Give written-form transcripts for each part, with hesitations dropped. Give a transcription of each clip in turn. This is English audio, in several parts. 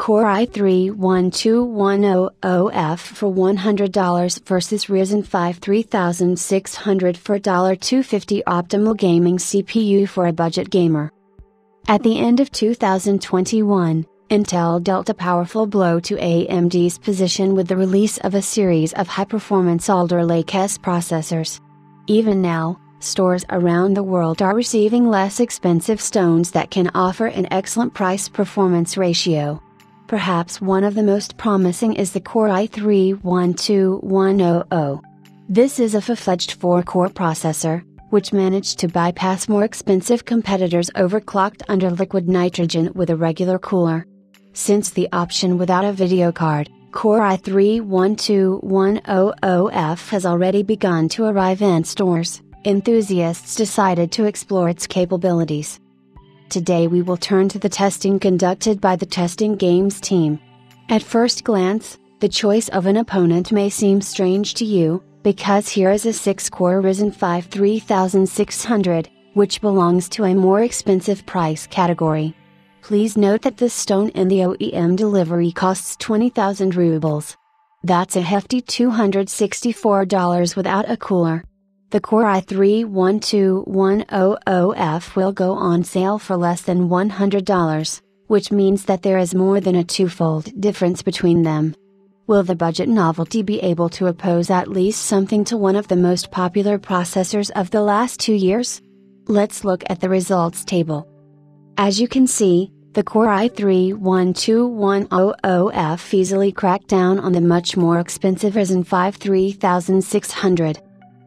Core i3-12100F for $100 versus Ryzen 5 3600 for $250. Optimal gaming CPU for a budget gamer. At the end of 2021, Intel dealt a powerful blow to AMD's position with the release of a series of high-performance Alder Lake S processors. Even now, stores around the world are receiving less expensive stones that can offer an excellent price-performance ratio. Perhaps one of the most promising is the Core i3-12100. This is a full-fledged 4-core processor, which managed to bypass more expensive competitors overclocked under liquid nitrogen with a regular cooler. Since the option without a video card, Core i3-12100F has already begun to arrive in stores, enthusiasts decided to explore its capabilities. Today we will turn to the testing conducted by the Testing Games team. At first glance, the choice of an opponent may seem strange to you, because here is a 6-core Ryzen 5 3600, which belongs to a more expensive price category. Please note that this stone in the OEM delivery costs 20,000 rubles. That's a hefty $264 without a cooler. The Core i3-12100F will go on sale for less than $100, which means that there is more than a twofold difference between them. Will the budget novelty be able to oppose at least something to one of the most popular processors of the last 2 years? Let's look at the results table. As you can see, the Core i3-12100F easily cracked down on the much more expensive Ryzen 5 3600.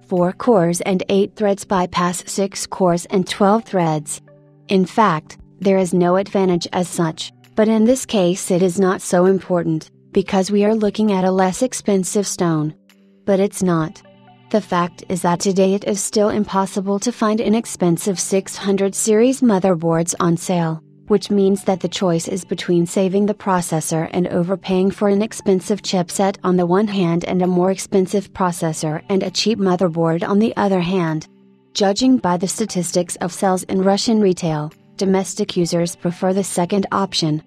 4 cores and 8 threads bypass 6 cores and 12 threads. In fact, there is no advantage as such, but in this case it is not so important, because we are looking at a less expensive stone. But it's not. The fact is that today it is still impossible to find inexpensive 600 series motherboards on sale, which means that the choice is between saving the processor and overpaying for an expensive chipset on the one hand and a more expensive processor and a cheap motherboard on the other hand. Judging by the statistics of sales in Russian retail, domestic users prefer the second option.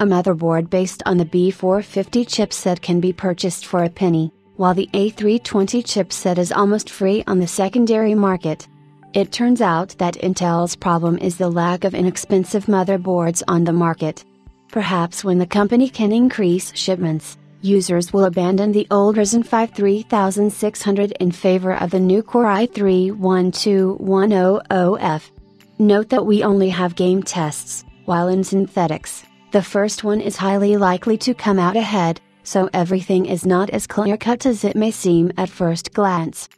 A motherboard based on the B450 chipset can be purchased for a penny, while the A320 chipset is almost free on the secondary market. It turns out that Intel's problem is the lack of inexpensive motherboards on the market. Perhaps when the company can increase shipments, users will abandon the old Ryzen 5 3600 in favor of the new Core i3-12100F. Note that we only have game tests, while in synthetics, the first one is highly likely to come out ahead, so everything is not as clear-cut as it may seem at first glance.